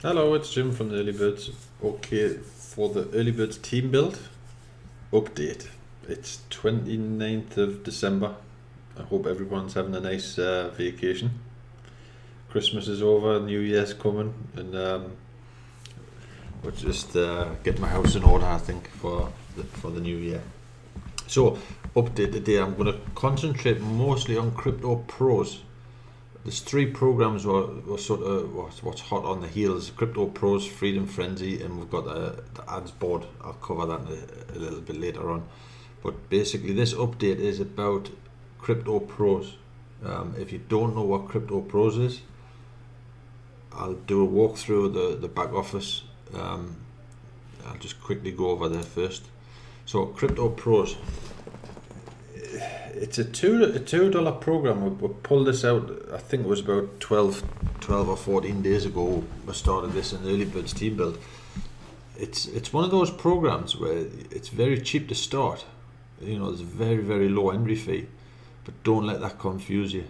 Hello, it's Jim from the Early Birds. Okay, for the Early Birds team build update, it's 29th of December. I hope everyone's having a nice vacation. Christmas is over, New Year's coming, and we'll just get my house in order, I think, for the new year. So, update today, I'm going to concentrate mostly on Crypto Pros. There's three programs were sort of what's hot on the heels: Crypto Pros, Freedom Frenzy, and we've got the ads board. I'll cover that a little bit later on. But basically, this update is about Crypto Pros. If you don't know what Crypto Pros is, I'll do a walkthrough of the back office. I'll just quickly go over there first. So, Crypto Pros. It's a $2 program. We pulled this out, I think it was about 12 or 14 days ago. We started this in the Early Birds team build. It's one of those programs where it's very cheap to start. There's a very, very low entry fee, but don't let that confuse you.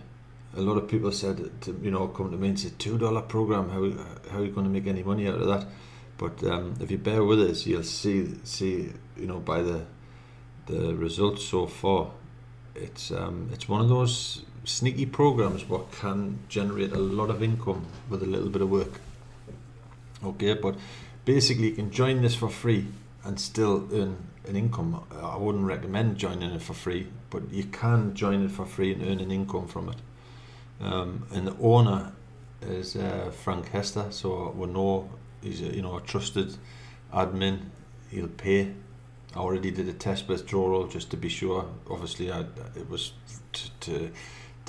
A lot of people said come to me and say, $2 program, how are you going to make any money out of that? But if you bear with us, you'll see by the results so far. It's one of those sneaky programs what can generate a lot of income with a little bit of work. Okay, but basically you can join this for free and still earn an income. I wouldn't recommend joining it for free, but you can join it for free and earn an income from it. And the owner is Frank Hester, so we know he's a trusted admin. He'll pay. I already did a test withdrawal just to be sure. Obviously, it was to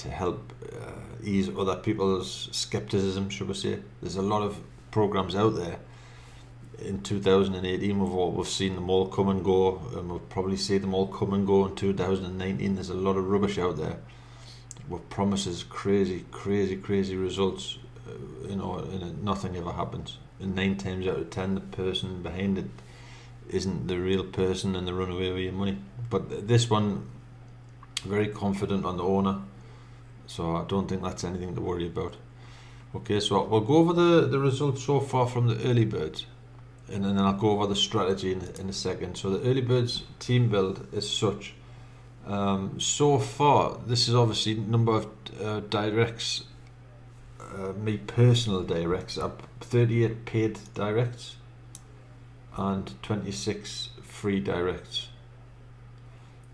help ease other people's skepticism, should we say. There's a lot of programs out there. In 2018, we've seen them all come and go, and we'll probably see them all come and go in 2019. There's a lot of rubbish out there with promises, crazy results, and nothing ever happens. And 9 times out of 10, the person behind it isn't the real person, and they run away with your money. But this one, very confident on the owner, so I don't think that's anything to worry about. Okay, so we'll go over the results so far from the Early Birds, and then I'll go over the strategy in a second. So the Early Birds team build is such. So far, this is obviously number of directs, me personal directs. I've 38 paid directs and 26 free directs.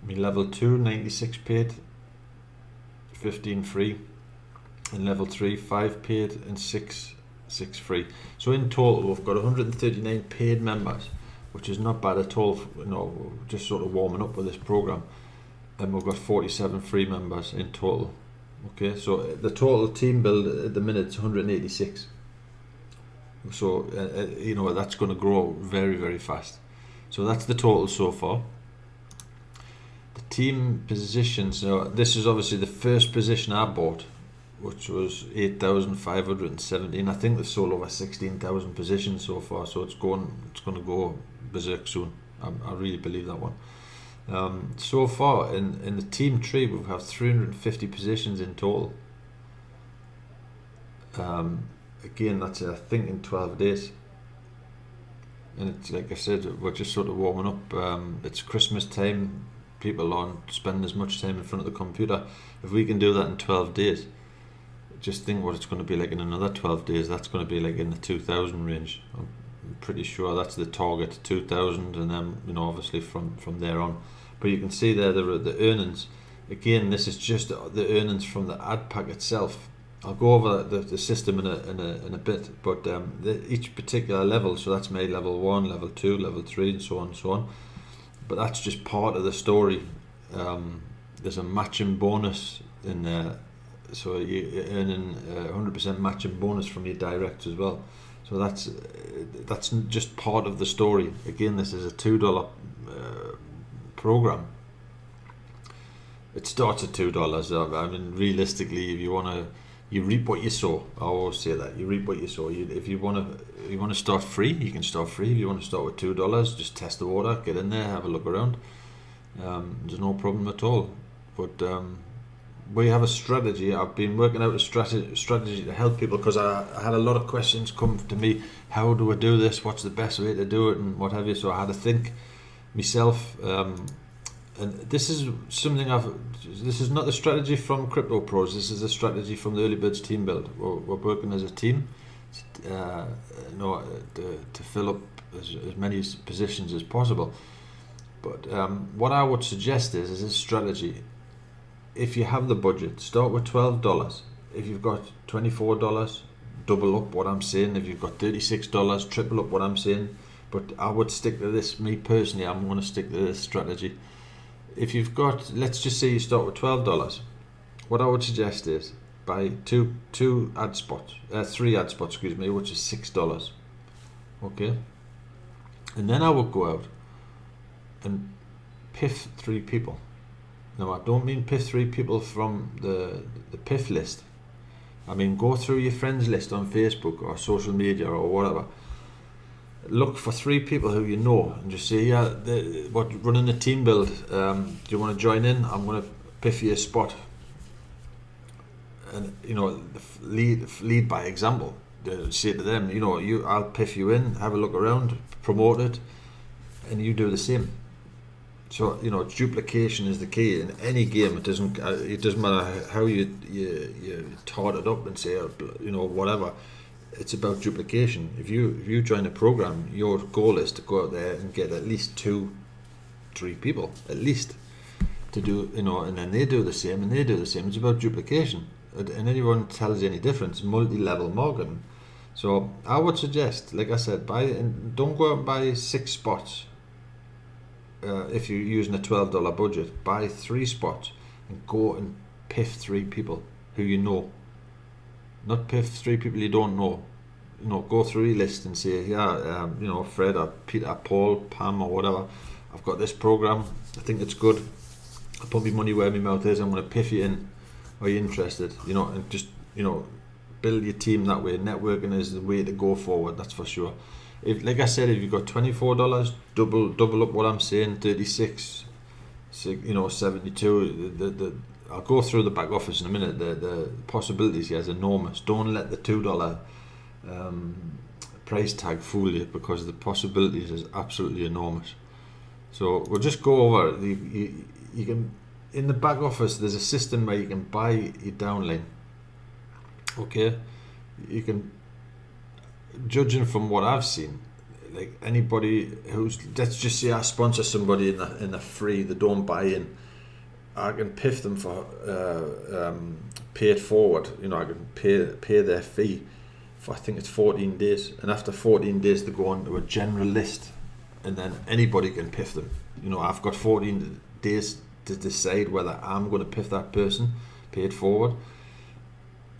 Level 2, 96 paid, 15 free. And level 3, 5 paid and 6 free. So in total we've got 139 paid members, which is not bad at all, just sort of warming up with this program. And we've got 47 free members in total. Okay, so the total team build at the minute is 186. So that's going to grow very, very fast. So that's the total so far. The team positions. Now this is obviously the first position I bought, which was 8,517. I think they've sold over 16,000 positions so far. So it's going to go berserk soon. I really believe that one. So far in the team tree, we have 350 positions in total. Again, that's I think in 12 days. And it's like I said, we're just sort of warming up. It's Christmas time. People aren't spending as much time in front of the computer. If we can do that in 12 days, just think what it's going to be like in another 12 days. That's going to be like in the 2,000 range. I'm pretty sure that's the target, 2,000, and then obviously from there on. But you can see there the earnings. Again, this is just the earnings from the ad pack itself. I'll go over the system in a bit, but each particular level, so that's my level 1, level 2, level 3, and so on and so on. But that's just part of the story. There's a matching bonus in there, so you're earning 100% matching bonus from your direct as well. So that's just part of the story. Again, this is a $2 program. It starts at $2. I mean, realistically, if you want to, you reap what you sow. I always say that you reap what you sow. If you want to start free, you can start free. If you want to start with $2, just test the water, get in there, have a look around. There's no problem at all. But we have a strategy. I've been working out a strategy to help people, because I had a lot of questions come to me. How do I do this? What's the best way to do it, and what have you? So I had to think myself. And this is something this is not the strategy from Crypto Pros. This is a strategy from the Early Birds team build. We're working as a team, to fill up as many positions as possible. But what I would suggest is a strategy. If you have the budget, start with $12. If you've got $24, double up what I'm saying. If you've got $36, triple up what I'm saying. But I would stick to this. Me personally, I'm going to stick to this strategy. If you've got, let's just say you start with $12, what I would suggest is buy three ad spots, which is $6. Okay, and then I would go out and piff 3 people. Now, I don't mean piff 3 people from the piff list. I mean, go through your friends list on Facebook or social media or whatever. Look for 3 people who you know and just say, running a team build, do you want to join in? I'm going to piff you a spot. And, lead by example. Say to them, I'll piff you in, have a look around, promote it, and you do the same. So, duplication is the key in any game. It doesn't matter how you tart it up and say, whatever. It's about duplication. If you join a program, your goal is to go out there and get at least 2-3 people, at least, to do, and then they do the same and they do the same. It's about duplication. And anyone tells you any difference, multi-level marketing. So I would suggest, like I said, don't go out and buy 6 spots. If you're using a $12 budget, buy 3 spots and go and piff 3 people who you know. Not piff 3 people you don't know. Go through your list and say, Fred or Peter, Paul, Pam or whatever, I've got this program, I think it's good, I'll put my money where my mouth is, I'm going to piff you in. Are you interested? And just, build your team that way. Networking is the way to go forward, that's for sure. If, like I said, if you've got $24, double up what I'm saying, 36, 72. I'll go through the back office in a minute. The possibilities here is enormous. Don't let the $2 price tag fool you, because the possibilities is absolutely enormous. So we'll just go over. You can, in the back office, there's a system where you can buy your downline. Okay, you can, judging from what I've seen, like anybody who's, let's just say I sponsor somebody in the free, they don't buy in, I can piff them for pay it forward. I can pay their fee for, I think it's 14 days, and after 14 days they go on to a general list, and then anybody can piff them. I've got 14 days to decide whether I'm going to piff that person, pay it forward,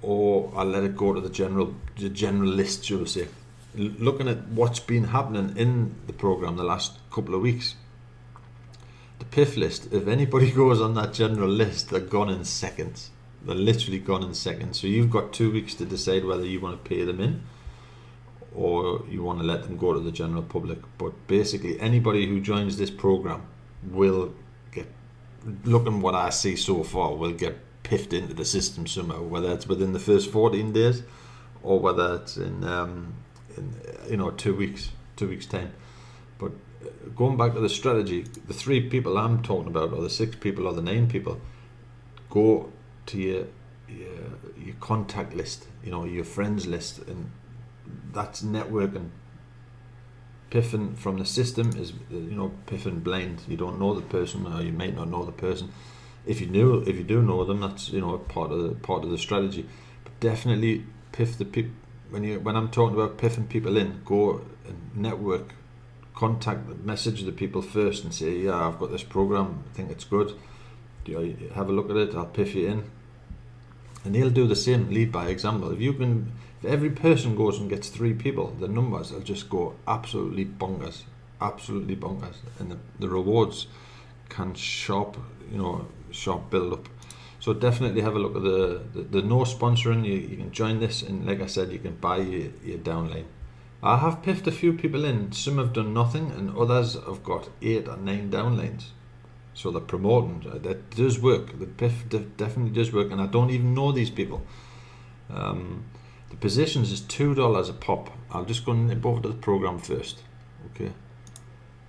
or I'll let it go to the general list, shall we say. Looking at what's been happening in the program the last couple of weeks, the piff list, if anybody goes on that general list, they're gone in seconds. They're literally gone in seconds. So you've got 2 weeks to decide whether you want to pay them in or you want to let them go to the general public. But basically anybody who joins this program will get, looking what I see so far, will get piffed into the system somehow, whether it's within the first 14 days or whether it's in 2 weeks time. But going back to the strategy, the 3 people I'm talking about, or the 6 people or the 9 people, go to your contact list, your friends list, and that's networking. Piffing from the system is, piffing blind. You don't know the person, or you might not know the person. If you do know them, that's part of the strategy. But definitely piff the people. When I'm talking about piffing people in, go and network, message the people first and say, yeah, I've got this program, I think it's good. Have a look at it, I'll piff you in. And they'll do the same, lead by example. If every person goes and gets 3 people, the numbers will just go absolutely bonkers, and the rewards can sharp build up. So definitely have a look at the no sponsoring. You can join this, and like I said, you can buy your downline. I have piffed a few people in. Some have done nothing, and others have got 8 or 9 downlines. So they're promoting. That does work. The PIF definitely does work, and I don't even know these people. The positions is $2 a pop. I'll just go over to the program first. Okay.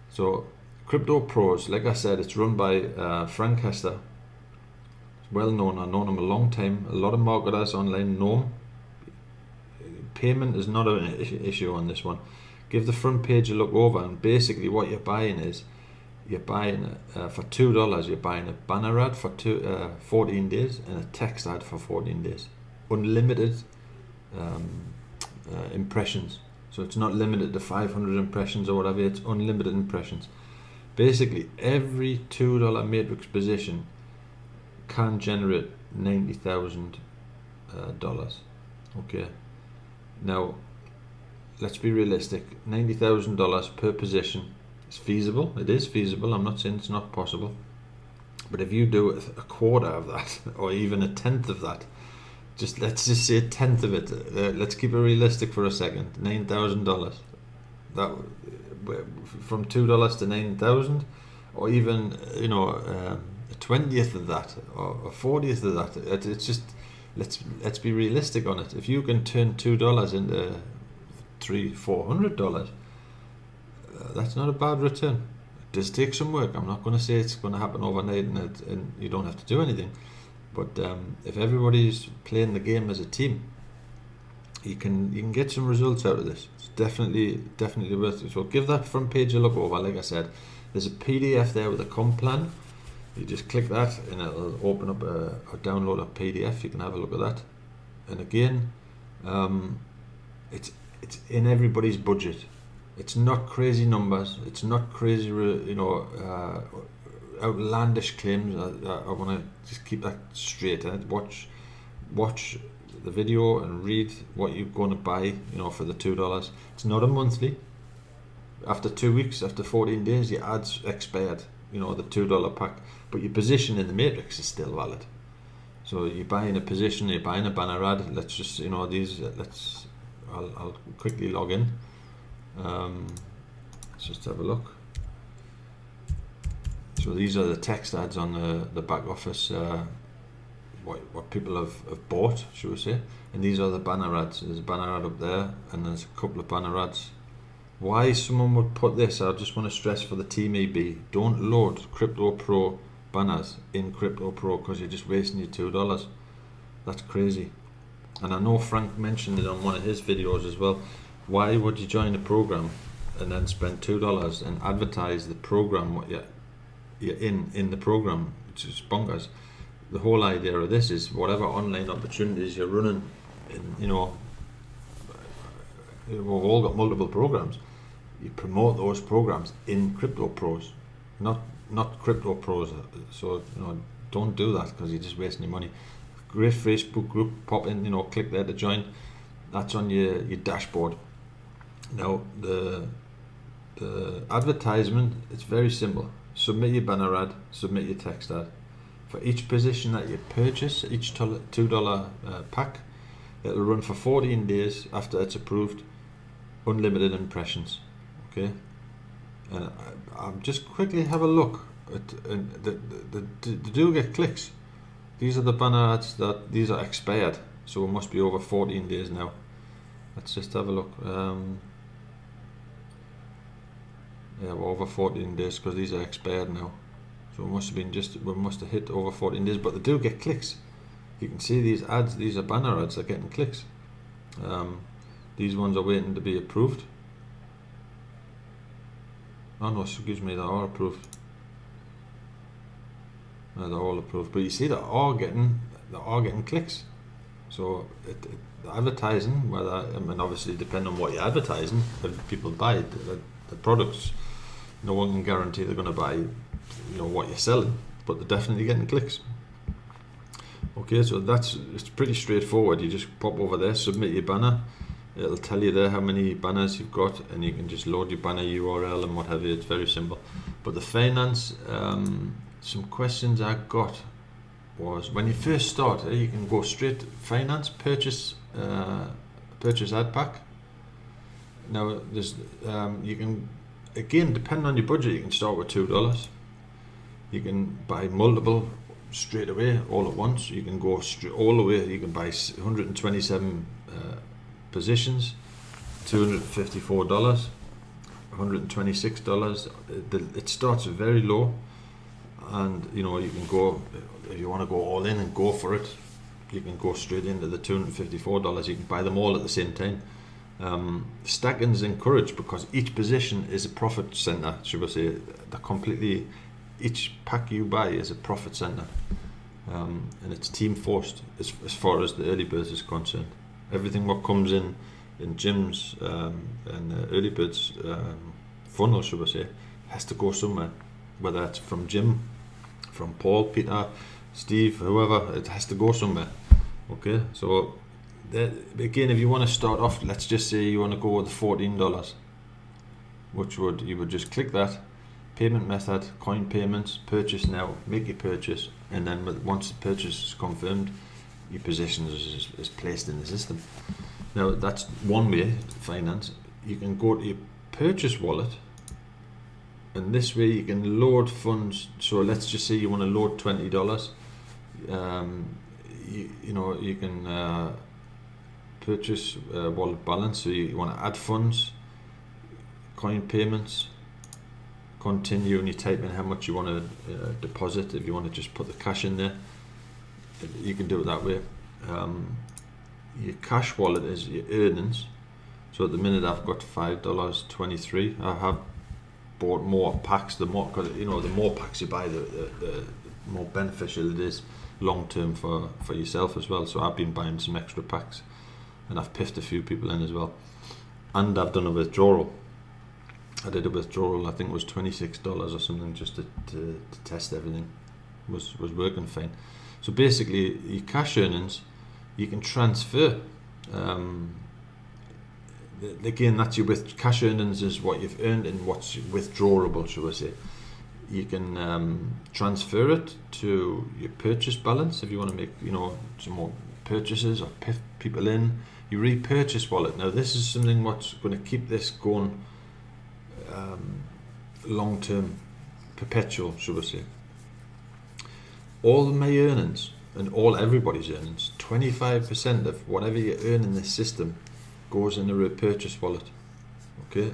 So Crypto Pros, like I said, it's run by Frank Hester. It's well known. I've known him a long time. A lot of marketers online know him. Payment is not an issue on this one. Give the front page a look over, and basically what you're buying is, you're buying for $2, you're buying a banner ad for 14 days and a text ad for 14 days. Unlimited impressions. So it's not limited to 500 impressions or whatever, it's unlimited impressions. Basically, every $2 matrix position can generate $90,000. Okay. Now, let's be realistic. $90,000 per position is feasible. It is feasible. I'm not saying it's not possible. But if you do a quarter of that, or even a tenth of that, let's just say a tenth of it. Let's keep it realistic for a second. $9,000. That from $2 to 9,000, or even a 20th of that, or a 40th of that. It's just let's be realistic on it. If you can turn $2 into $300-400, that's not a bad return. It does take some work. I'm not going to say it's going to happen overnight and you don't have to do anything. But if everybody's playing the game as a team, you can get some results out of this. It's definitely worth it. So give that front page a look over. Like I said, there's a PDF there with a comp plan. You just click that and it'll open up or download a PDF. You can have a look at that. And again, it's in everybody's budget. It's not crazy numbers. It's not crazy, outlandish claims. I want to just keep that straight. Watch the video and read what you're going to buy. For the $2. It's not a monthly. After 2 weeks, after 14 days, your ads expired. The $2 pack, but your position in the matrix is still valid. So you're buying a position, you're buying a banner ad. Let's just I'll quickly log in. Let's just have a look. So these are the text ads on the back office, what people have bought, should we say, and these are the banner ads. There's a banner ad up there, and there's a couple of banner ads. Why someone would put this, I just want to stress for the Team EB, don't load Crypto Pro banners in Crypto Pro, because you're just wasting your $2. That's crazy. And I know Frank mentioned it on one of his videos as well. Why would you join a program and then spend $2 and advertise the program what you're in the program, which is bonkers. The whole idea of this is whatever online opportunities you're running, we've all got multiple programs. You promote those programs in Crypto Pros, not Crypto Pros. So don't do that, because you're just wasting your money. Great Facebook group, pop in, click there to join. That's on your dashboard. Now the advertisement, it's very simple. Submit your banner ad, submit your text ad. For each position that you purchase, each $2 pack, it'll run for 14 days after it's approved. Unlimited impressions. Okay, and I'll just quickly have a look at the do get clicks. These are the banner ads these are expired, so it must be over 14 days now. Let's just have a look. Yeah, we're over 14 days because these are expired now. So it must have been we must have hit over 14 days, but they do get clicks. You can see these ads, these are banner ads, are getting clicks. These ones are waiting to be approved. Oh no, excuse me, they are approved. No, they're all approved, but you see they are getting clicks. So the advertising, obviously depending on what you're advertising, if people buy the products, no one can guarantee they're going to buy what you're selling, but they're definitely getting clicks. Okay, so it's pretty straightforward. You just pop over there, submit your banner. It'll tell you there how many banners you've got, and you can just load your banner URL and what have you. It's very simple. But the finance, some questions I got was, when you first start, you can go straight to finance, purchase ad pack. Now there's you can, again, depending on your budget, you can start with $2. You can buy multiple straight away, all at once. You can go all the way. You can buy 127 positions, $254, $126. It starts very low, and you know, you can go, if you want to go all in and go for it, you can go straight into the $254. You can buy them all at the same time. Stacking is encouraged because each position is a profit center, should I say. They're completely, each pack you buy is a profit center, and it's team forced as far as the early birds is concerned. Everything what comes in Jim's and early birds funnel, should I say, has to go somewhere, whether it's from Jim, from Paul, Peter, Steve, whoever. It has to go somewhere. Okay, so again, if you want to start off, let's just say you want to go with $14, which you would just click that payment method, coin payments, purchase now, make your purchase, and then once the purchase is confirmed, your position is placed in the system. Now that's one way to finance. You can go to your purchase wallet, and this way you can load funds. So let's just say you want to load $20. You can purchase wallet balance. So you want to add funds, coin payments, continue, and you type in how much you want to deposit. If you want to just put the cash in there, you can do it that way. Your cash wallet is your earnings. So at the minute I've got $5.23. I have bought more packs. The more packs you buy, the more beneficial it is long term for yourself as well. So I've been buying some extra packs, and I've piffed a few people in as well. And I've done a withdrawal. I did a withdrawal, I think it was $26 or something, just to test everything was working fine. So basically, your cash earnings, you can transfer. Again, that's your cash earnings is what you've earned and what's withdrawable, shall I say. You can transfer it to your purchase balance if you want to make some more purchases or piff people in. Your repurchase wallet. Now this is something what's going to keep this going long term, perpetual, should I say. All my earnings and everybody's earnings, 25% of whatever you earn in this system goes in a repurchase wallet. Okay,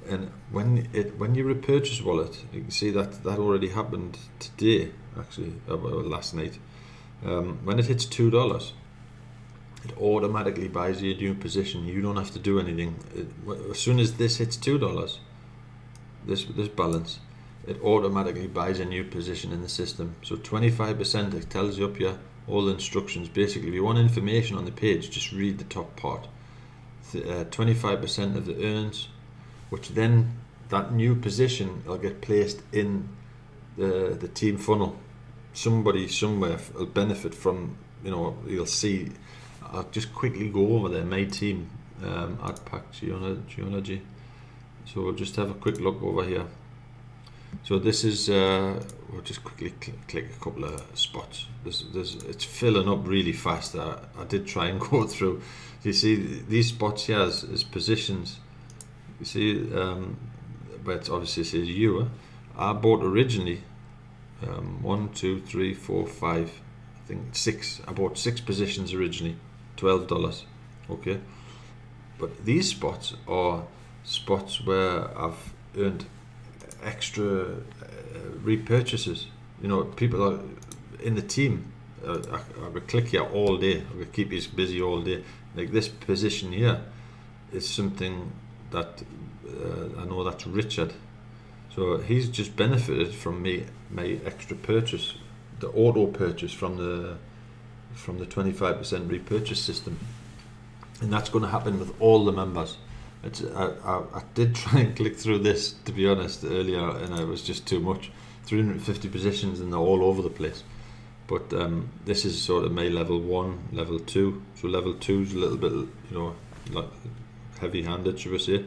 and when you repurchase wallet, you can see that already happened today, actually, last night. When it hits $2, it automatically buys you a new position. You don't have to do anything. As soon as this hits $2, this balance, it automatically buys a new position in the system. So 25%, it tells you up here all the instructions. Basically, if you want information on the page, just read the top part. 25% of the earnings, which then that new position will get placed in the team funnel. Somebody somewhere will benefit from, you'll see. I'll just quickly go over there, my team, ad pack geology. So we'll just have a quick look over here. So this is, we'll just quickly click a couple of spots. It's filling up really fast. I did try and go through. You see these spots here as positions. You see, but it obviously says you. I bought originally 1, 2, 3, 4, 5, I think 6. I bought 6 positions originally, $12. Okay, but these spots are spots where I've earned extra repurchases. People are in the team. I could click here all day. I could keep you busy all day. Like this position here is something that I know that's Richard. So he's just benefited from my extra purchase, the auto purchase from the 25% repurchase system, and that's going to happen with all the members. I did try and click through this, to be honest, earlier, and it was just too much. 350 positions and they're all over the place. But this is sort of my level 1, level 2. So level 2 is a little bit, like heavy-handed, should we say?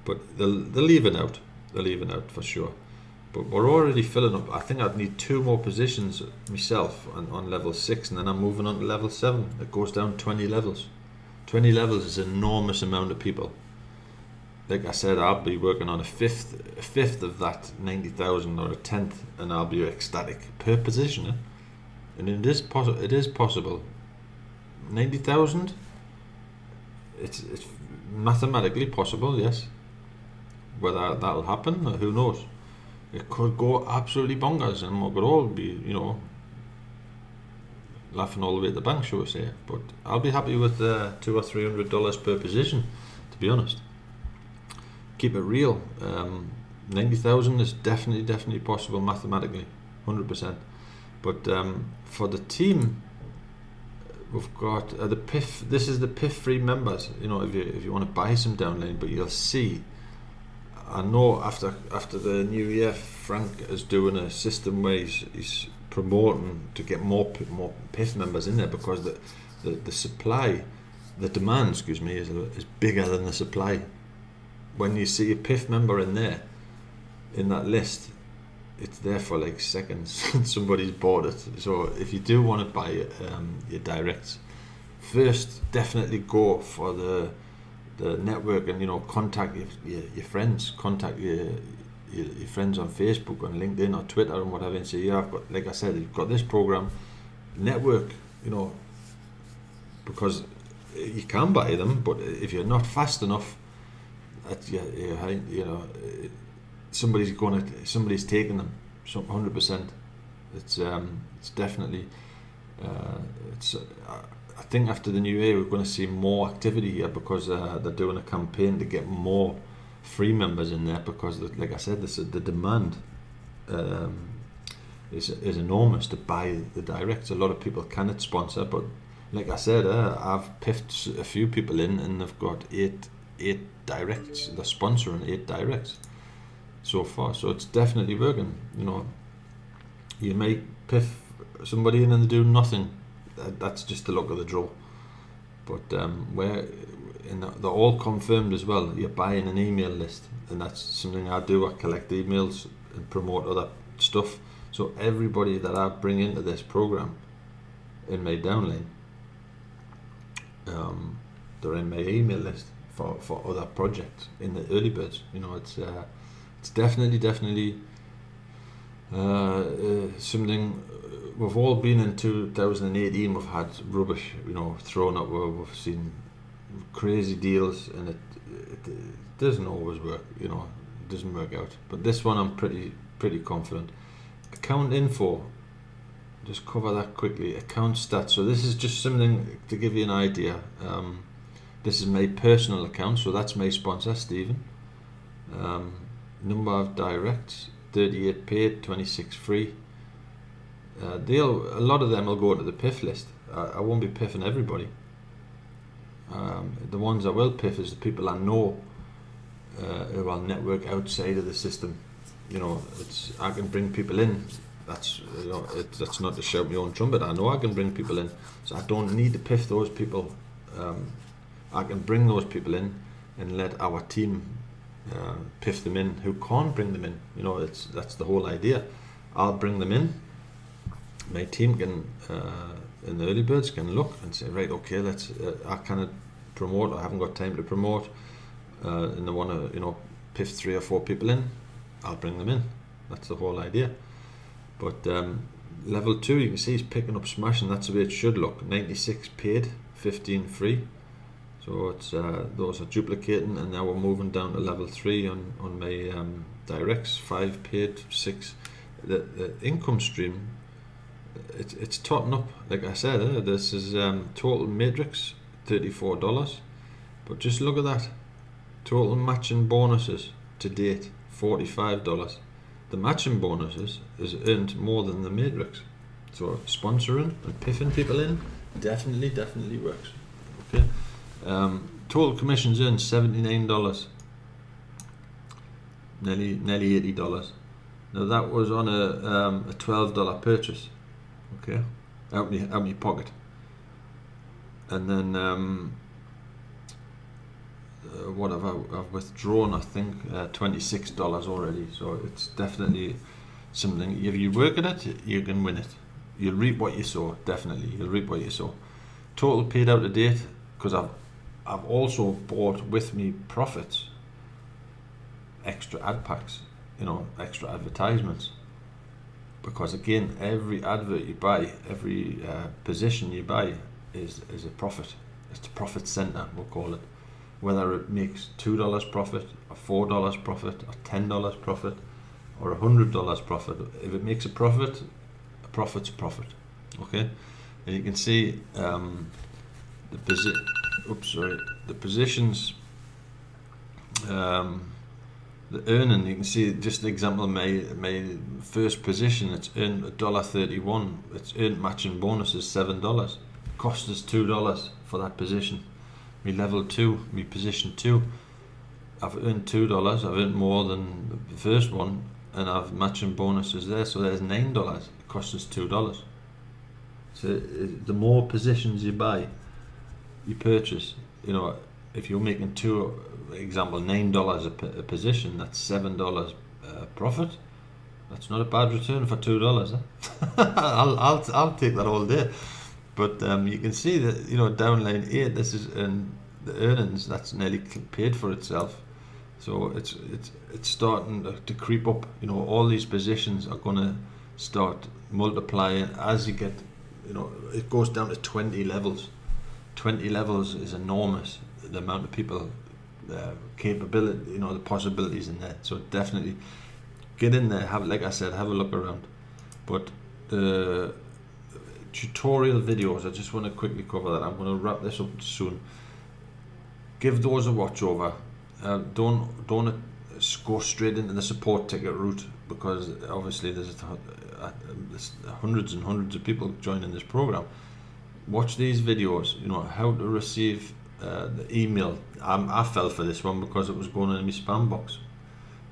But they're leaving out. They're leaving out for sure. But we're already filling up. I think I'd need 2 more positions myself on level 6, and then I'm moving on to level 7. It goes down 20 levels. 20 levels is an enormous amount of people. like I said, I'll be working on a fifth of that 90,000 or a tenth, and I'll be ecstatic per position. And it is possible. It is possible. 90,000. It's mathematically possible. Yes. Whether that'll happen, who knows? It could go absolutely bonkers, and we could all be, laughing all the way to the bank, shall we say? But I'll be happy with $200 or $300 per position, to be honest. Keep it real. 90,000 is definitely possible mathematically, 100%. But for the team, we've got the PIF. This is the PIF free members. If you want to buy some downline, but you'll see. I know after the new year, Frank is doing a system where he's promoting to get more PIF members in there, because the supply, the demand, is bigger than the supply. When you see a PIF member in there, in that list, it's there for like seconds. Somebody's bought it. So if you do want to buy your directs, first definitely go for the network, and contact your friends, contact your friends on Facebook, on LinkedIn or Twitter and whatever, and say, I've got, like I said, you've got this program, network, because you can buy them, but if you're not fast enough, somebody's taking them, 100%. It's definitely I think after the new year we're going to see more activity here, because they're doing a campaign to get more free members in there, because like I said, the demand is enormous to buy the directs. A lot of people cannot sponsor, but like I said, I've piffed a few people in, and they've got eight directs. They're sponsoring 8 directs so far, so it's definitely working. You may piff somebody in and they do nothing. That's just the luck of the draw. But they're all confirmed as well. You're buying an email list, and that's something I do. I collect emails and promote other stuff. So everybody that I bring into this program in my downline, they're in my email list for other projects in the early birds. It's definitely something. We've all been in 2018. We've had rubbish, thrown up. We've seen crazy deals, and it doesn't always work. It doesn't work out. But this one, I'm pretty confident. Account info. Just cover that quickly. Account stats. So this is just something to give you an idea. This is my personal account, so that's my sponsor, Stephen. Number of directs: 38 paid, 26 free. A lot of them will go to the PIF list. I won't be piffing everybody. The ones I will piff is the people I know who I'll network outside of the system. I can bring people in. That's that's not to shout my own trumpet. I know I can bring people in, so I don't need to piff those people. I can bring those people in and let our team piff them in who can't bring them in. That's the whole idea. I'll bring them in. My team can, in the early birds, can look and say, right, okay, let's. I cannot promote. I haven't got time to promote, and they want to, piff 3 or 4 people in. I'll bring them in. That's the whole idea. But level 2, you can see, is picking up smashing. That's the way it should look. 96 paid, 15 free. So it's those are duplicating, and now we're moving down to level 3 on my directs. 5 paid, 6. The income stream. It's totting up. Like I said, this is total matrix, $34. But just look at that. Total matching bonuses to date, $45. The matching bonuses is earned more than the matrix. So sponsoring and piffing people in definitely works. Okay. Total commissions earned $79. Nearly $80. Now that was on a $12 purchase. Okay, out my pocket, and then what I've withdrawn, I think $26 already. So it's definitely something. If you work at it, you can win it. You'll reap what you sow. Definitely, you'll reap what you sow. Total paid out to date, because I've also bought with me profits. extra ad packs, extra advertisements. Because again, every advert you buy, every position you buy is a profit. It's the profit center, we'll call it. Whether it makes $2 profit, or $4 profit, or $10 profit, or $100 profit. If it makes a profit's a profit. Okay, and you can see the positions, the earning. You can see just an example. My first position, it's earned $1.31. It's earned matching bonuses $7. Cost us $2 for that position. Me level 2, me position 2, I've earned $2. I've earned more than the first one, and I've matching bonuses there, so there's $9. It costs us $2. So the more positions you buy, you purchase, if you're making $9 a position, that's $7 profit. That's not a bad return for $2. I'll take that all day. But you can see that down line 8, this is the earnings. That's nearly paid for itself. So it's starting to creep up. All these positions are going to start multiplying as you get. It goes down to 20 levels. 20 levels is enormous. The amount of people, capability, the possibilities in there. So definitely get in there. Like I said, have a look around. But the tutorial videos, I just want to quickly cover that. I'm going to wrap this up soon. Give those a watch over. Don't go straight into the support ticket route, because obviously there's hundreds and hundreds of people joining this program. Watch these videos. How to receive the email. I fell for this one because it was going in my spam box.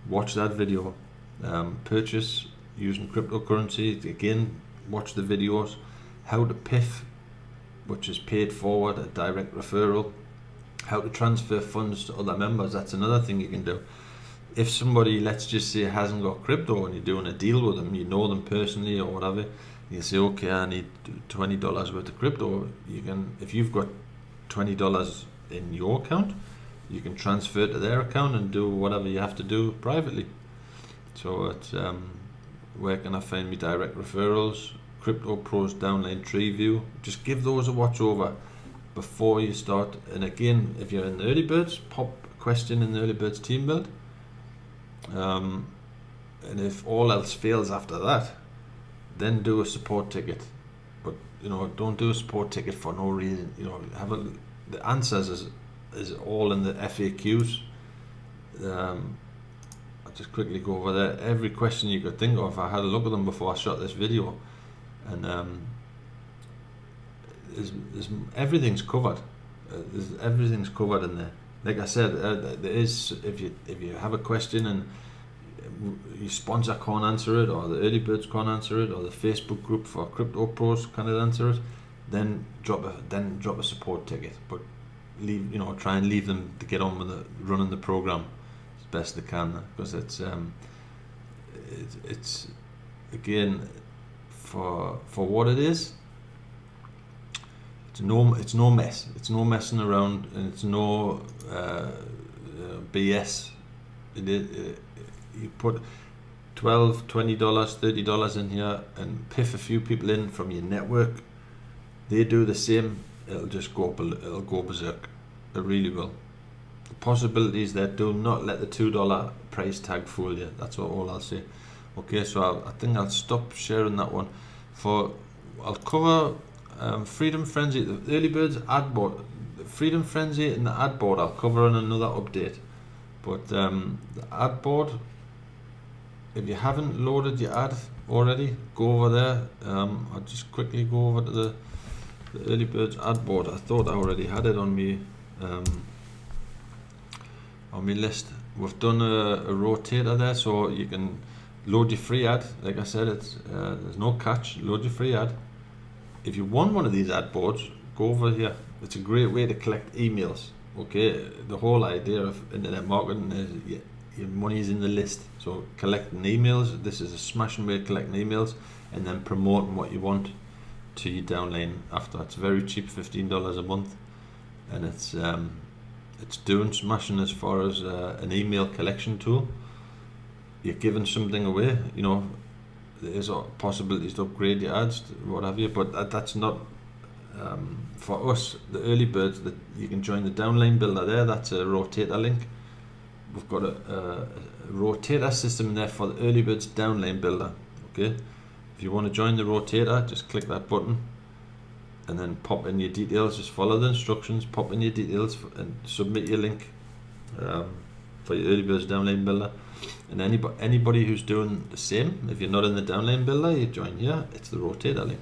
Watch that video. Purchase using cryptocurrency. Again, watch the videos. How to PIF, which is paid forward, a direct referral. How to transfer funds to other members. That's another thing you can do. If somebody, let's just say, hasn't got crypto and you're doing a deal with them, you know them personally or whatever, you say, okay, I need $20 worth of crypto. You can, if you've got $20 in your account, you can transfer to their account and do whatever you have to do privately. So it's where can I find me direct referrals? Crypto Pros Downline Tree View. Just give those a watch over before you start. And again, if you're in the early birds, pop a question in the early birds team build. And if all else fails after that, then do a support ticket. But don't do a support ticket for no reason. The answers is all in the FAQs. I'll just quickly go over there. Every question you could think of, I had a look at them before I shot this video, and everything's covered. Everything's covered in there. Like I said, there is, if you have a question and your sponsor can't answer it, or the early birds can't answer it, or the Facebook group for Crypto Pros can't answer it, then drop a support ticket. But try and leave them to get on with running the program as best they can, because it's again, for what it is. It's no mess. It's no messing around, and it's no BS. You put $12, $20, $30 in here and piff a few people in from your network. They do the same. It'll just go up. It'll go berserk. It really will. The possibilities there. Do not let the $2 price tag fool you. That's all I'll say. Okay, so I think I'll stop sharing that one. I'll cover Freedom Frenzy, the early birds ad board, Freedom Frenzy and the ad board. I'll cover in another update. But the ad board, if you haven't loaded your ad already, go over there. I'll just quickly go over to the early birds ad board. I thought I already had it on me list. We've done a rotator there, so you can load your free ad. Like I said, it's there's no catch. Load your free ad. If you want one of these ad boards, go over here. It's a great way to collect emails. Okay, the whole idea of internet marketing is your money is in the list. So collecting emails, this is a smashing way of collecting emails and then promoting what you want to your downline after. It's very cheap, $15 a month, and it's it's doing smashing as far as an email collection tool. You're giving something away, you know. There's possibilities to upgrade your ads, what have you, but that's not for us, the early birds. That you can join the downline builder there. That's a rotator link. We've got a rotator system in there for the early birds downline builder. Okay, if you want to join the rotator, just click that button and then pop in your details. Just follow the instructions, pop in your details and submit your link for your early birds downline builder. And anybody who's doing the same, if you're not in the downline builder, you join here. It's the rotator link.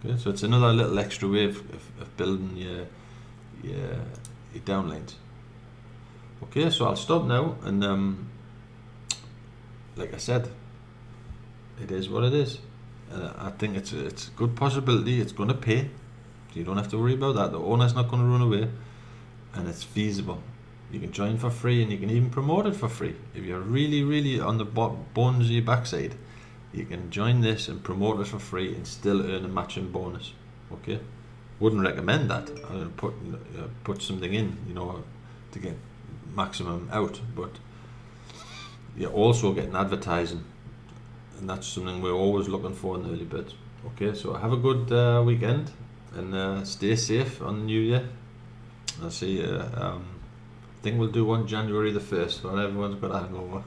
Okay, so it's another little extra way of building your downlines. Okay, so I'll stop now, and like I said, it is what it is. I think it's a good possibility. It's going to pay. So you don't have to worry about that. The owner's not going to run away, and it's feasible. You can join for free, and you can even promote it for free. If you're really, really on the bones of your backside, you can join this and promote it for free and still earn a matching bonus. Okay, wouldn't recommend that. I would put something in, you know, to get maximum out, but you're also getting advertising, and that's something we're always looking for in the early birds. Okay, so have a good weekend, and stay safe on the new year. I'll see you. I think we'll do one January the 1st when everyone's got a hangover.